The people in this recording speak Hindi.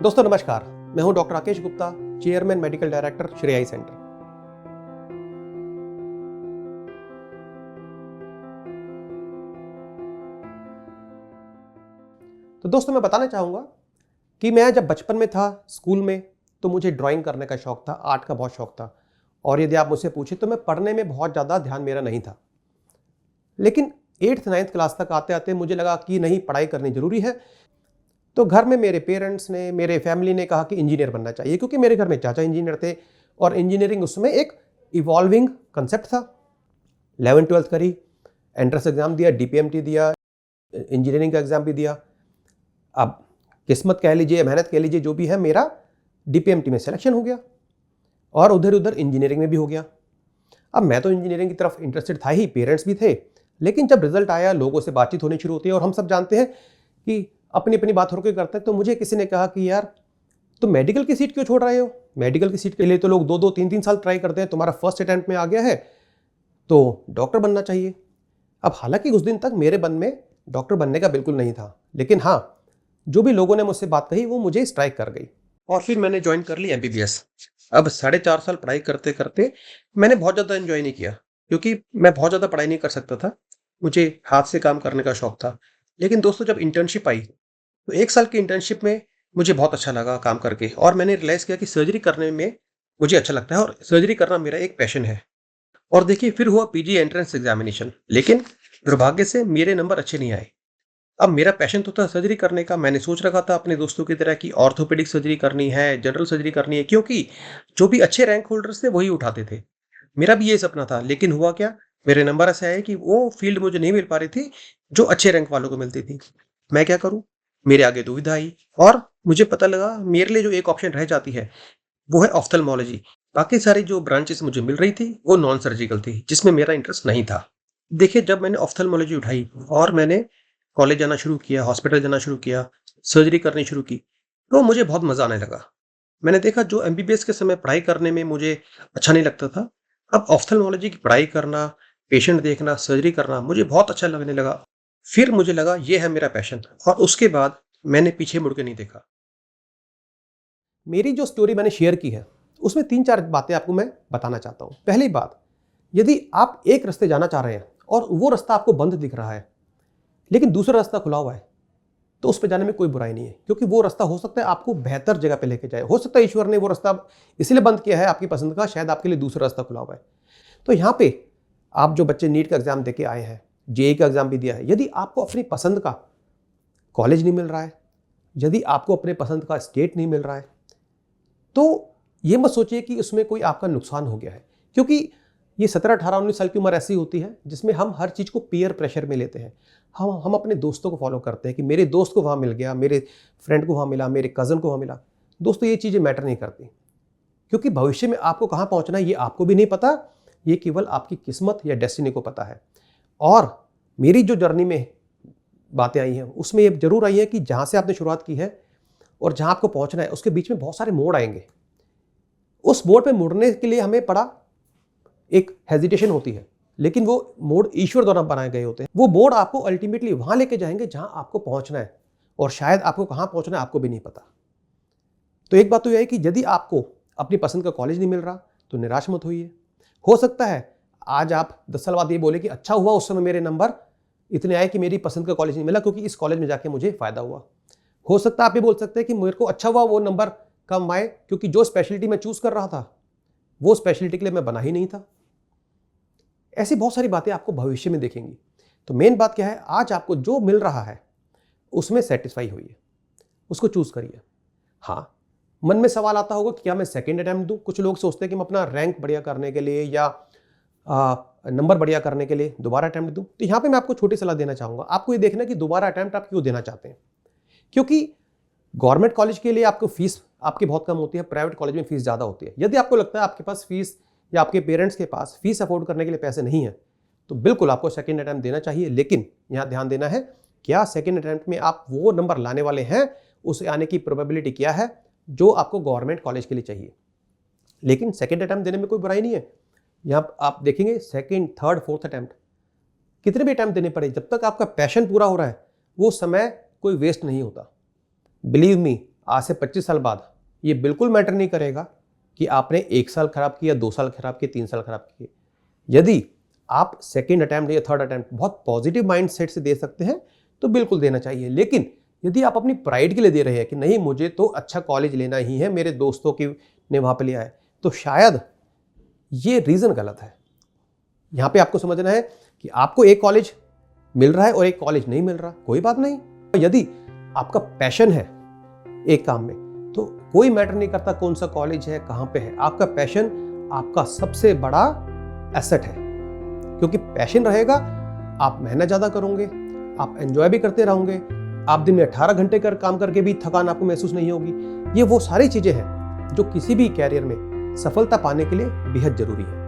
दोस्तों नमस्कार, मैं हूं doctor Rakesh Gupta, chairman medical director Shri eye centre. तो दोस्तों मैं बताना चाहूंगा कि मैं जब बचपन में था स्कूल में तो मुझे ड्राइंग करने का शौक था, आर्ट का बहुत शौक था। और यदि आप मुझसे पूछे तो मैं पढ़ने में बहुत ज़्यादा ध्यान मेरा नहीं था। लेकिन 8th 9th क्लास तक आते आते मुझे लगा कि नहीं, पढ़ाई करनी जरूरी है। तो घर में मेरे पेरेंट्स ने, मेरे फैमिली ने कहा कि इंजीनियर बनना चाहिए, क्योंकि मेरे घर में चाचा इंजीनियर थे और इंजीनियरिंग उसमें एक इवॉल्विंग कंसेप्ट था। 11th 12th करी, एंट्रेंस एग्जाम दिया, डीपीएमटी दिया, इंजीनियरिंग का एग्जाम भी दिया। अब किस्मत कह लीजिए, मेहनत कह लीजिए, जो भी है, मेरा डीपीएमटी में सिलेक्शन हो गया और उधर उधर इंजीनियरिंग में भी हो गया। अब मैं तो इंजीनियरिंग की तरफ इंटरेस्टेड था ही, पेरेंट्स भी थे। लेकिन जब रिजल्ट आया, लोगों से बातचीत होनी शुरू होती है और हम सब जानते हैं कि अपनी अपनी बात होकर करते हैं। तो मुझे किसी ने कहा कि यार तुम मेडिकल की सीट क्यों छोड़ रहे हो? मेडिकल की सीट के लिए तो लोग 2-2 3-3 साल ट्राई करते हैं, तुम्हारा फर्स्ट अटेम्प्ट में आ गया है तो डॉक्टर बनना चाहिए। अब हालांकि उस दिन तक मेरे मन में डॉक्टर बनने का बिल्कुल नहीं था, लेकिन हाँ, जो भी लोगों ने मुझसे बात कही वो मुझे स्ट्राइक कर गई और फिर मैंने ज्वाइन कर ली एमबीबीएस। अब 4.5 साल पढ़ाई करते करते मैंने बहुत ज़्यादा एंजॉय नहीं किया, क्योंकि मैं बहुत ज़्यादा पढ़ाई नहीं कर सकता था। मुझे हाथ से काम करने का शौक था। लेकिन दोस्तों, जब इंटर्नशिप आई तो 1 साल की इंटर्नशिप में मुझे बहुत अच्छा लगा काम करके, और मैंने रियलाइज़ किया कि सर्जरी करने में मुझे अच्छा लगता है और सर्जरी करना मेरा एक पैशन है। और देखिए, फिर हुआ पीजी एंट्रेंस एग्जामिनेशन, लेकिन दुर्भाग्य से मेरे नंबर अच्छे नहीं आए। अब मेरा पैशन तो था सर्जरी करने का। मैंने सोच रखा था अपने दोस्तों की तरह कि ऑर्थोपेडिक सर्जरी करनी है, जनरल सर्जरी करनी है, क्योंकि जो भी अच्छे रैंक होल्डर्स थे वही उठाते थे। मेरा भी ये सपना था। लेकिन हुआ क्या, मेरे नंबर ऐसे आए कि वो फील्ड मुझे नहीं मिल पा रही थी जो अच्छे रैंक वालों को मिलती थी। मैं क्या करूं? मेरे आगे दुविधा आई और मुझे पता लगा मेरे लिए जो एक ऑप्शन रह जाती है वो है ऑफ्थल्मोलॉजी। बाकी सारी जो ब्रांचेस मुझे मिल रही थी वो नॉन सर्जिकल थी, जिसमें मेरा इंटरेस्ट नहीं था। देखिए, जब मैंने ऑफ्थल्मोलॉजी उठाई और मैंने कॉलेज जाना शुरू किया, हॉस्पिटल जाना शुरू किया, सर्जरी करनी शुरू की, तो मुझे बहुत मज़ा आने लगा। मैंने देखा जो एमबीबीएस के समय पढ़ाई करने में मुझे अच्छा नहीं लगता था, अब ऑफ्थल्मोलॉजी की पढ़ाई करना, पेशेंट देखना, सर्जरी करना मुझे बहुत अच्छा लगने लगा। फिर मुझे लगा ये है मेरा पैशन, और उसके बाद मैंने पीछे मुड़ के नहीं देखा। मेरी जो स्टोरी मैंने शेयर की है उसमें 3-4 बातें आपको मैं बताना चाहता हूँ। पहली बात, यदि आप एक रास्ते जाना चाह रहे हैं और वो रास्ता आपको बंद दिख रहा है लेकिन दूसरा रास्ता खुला हुआ है, तो उस पे जाने में कोई बुराई नहीं है, क्योंकि वो रास्ता हो सकता है आपको बेहतर जगह पे लेके जाए। हो सकता है ईश्वर ने वो रास्ता इसलिए बंद किया है आपकी पसंद का, शायद आपके लिए दूसरा रास्ता खुला हुआ है। तो यहाँ पे आप जो बच्चे नीट का एग्जाम देके आए हैं, जेईई का एग्जाम भी दिया है, यदि आपको अपनी पसंद का कॉलेज नहीं मिल रहा है, यदि आपको अपने पसंद का स्टेट नहीं मिल रहा है, तो ये मत सोचिए कि उसमें कोई आपका नुकसान हो गया है। क्योंकि ये 17, 18, 19 साल की उम्र ऐसी होती है जिसमें हम हर चीज़ को पीयर प्रेशर में लेते हैं। हम अपने दोस्तों को फॉलो करते हैं कि मेरे दोस्त को वहाँ मिल गया, मेरे फ्रेंड को वहाँ मिला, मेरे कज़न को वहाँ मिला। दोस्तों, ये चीज़ें मैटर नहीं करती, क्योंकि भविष्य में आपको कहाँ पहुँचना है ये आपको भी नहीं पता। ये केवल आपकी किस्मत या डेस्टिनी को पता है। और मेरी जो जर्नी में बातें आई हैं उसमें ये जरूर आई है कि जहाँ से आपने शुरुआत की है और जहाँ आपको पहुँचना है उसके बीच में बहुत सारे मोड़ आएंगे। उस मोड़ पे मुड़ने के लिए हमें बड़ा एक हेजिटेशन होती है, लेकिन वो मोड़ ईश्वर द्वारा बनाए गए होते हैं। वो मोड़ आपको अल्टीमेटली वहां लेके जाएंगे जहां आपको पहुंचना है, और शायद आपको कहां पहुंचना है आपको भी नहीं पता। तो एक बात तो यह है कि यदि आपको अपनी पसंद का कॉलेज नहीं मिल रहा तो निराश मत होइए। हो सकता है आज आप 10 साल बाद ये बोले कि अच्छा हुआ उस समय मेरे नंबर इतने आए कि मेरी पसंद का कॉलेज नहीं मिला, क्योंकि इस कॉलेज में जाके मुझे फायदा हुआ। हो सकता है आप ये बोल सकते हैं कि मेरे को अच्छा हुआ वो नंबर कम आए, क्योंकि जो स्पेशलिटी मैं चूज कर रहा था वो स्पेशलिटी के लिए मैं बना ही नहीं था। ऐसी बहुत सारी बातें आपको भविष्य में देखेंगी। तो मेन बात क्या है, आज आपको जो मिल रहा है उसमें सेटिस्फाई होइए, उसको चूज करिए। हाँ, मन में सवाल आता होगा कि क्या मैं सेकंड अटेम्प्ट दूं? कुछ लोग सोचते हैं कि मैं अपना रैंक बढ़िया करने के लिए या नंबर बढ़िया करने के लिए दोबारा अटेम्प्ट दूं। तो यहाँ पे मैं आपको छोटी सलाह देना चाहूंगा। आपको ये देखना कि दोबारा अटेम्प्ट आप क्यों देना चाहते हैं। क्योंकि गवर्नमेंट कॉलेज के लिए आपको फीस आपकी बहुत कम होती है, प्राइवेट कॉलेज में फीस ज़्यादा होती है। यदि आपको लगता है आपके पास फीस या आपके पेरेंट्स के पास फीस अफोर्ड करने के लिए पैसे नहीं है, तो बिल्कुल आपको सेकंड अटेम्प्ट देना चाहिए। लेकिन यहाँ ध्यान देना है, क्या सेकंड अटेम्प्ट में आप वो नंबर लाने वाले हैं, उसे आने की प्रोबेबिलिटी क्या है जो आपको गवर्नमेंट कॉलेज के लिए चाहिए। लेकिन सेकंड अटेम्प्ट देने में कोई बुराई नहीं है। यहाँ आप देखेंगे सेकंड, थर्ड, फोर्थ अटेम्प्ट, कितने भी अटेम्प्ट देने पड़े, जब तक आपका पैशन पूरा हो रहा है वो समय कोई वेस्ट नहीं होता। बिलीव मी, आज से 25 साल बाद ये बिल्कुल मैटर नहीं करेगा कि आपने 1 साल खराब किया, 2 साल खराब किए, 3 साल खराब किए। यदि आप सेकेंड अटैम्प्ट या थर्ड अटैम्प्ट बहुत पॉजिटिव माइंड सेट से दे सकते हैं तो बिल्कुल देना चाहिए। लेकिन यदि आप अपनी प्राइड के लिए दे रहे हैं कि नहीं मुझे तो अच्छा कॉलेज लेना ही है, मेरे दोस्तों की ने वहाँ पे लिया है, तो शायद ये रीज़न गलत है। यहाँ पे आपको समझना है कि आपको एक कॉलेज मिल रहा है और एक कॉलेज नहीं मिल रहा, कोई बात नहीं। यदि आपका पैशन है एक काम में तो कोई मैटर नहीं करता कौन सा कॉलेज है, कहाँ पे है। आपका पैशन आपका सबसे बड़ा एसेट है, क्योंकि पैशन रहेगा आप मेहनत ज़्यादा करोगे, आप एंजॉय भी करते रहोगे, आप दिन में 18 घंटे काम करके भी थकान आपको महसूस नहीं होगी। ये वो सारी चीज़ें हैं जो किसी भी कैरियर में सफलता पाने के लिए बेहद ज़रूरी है।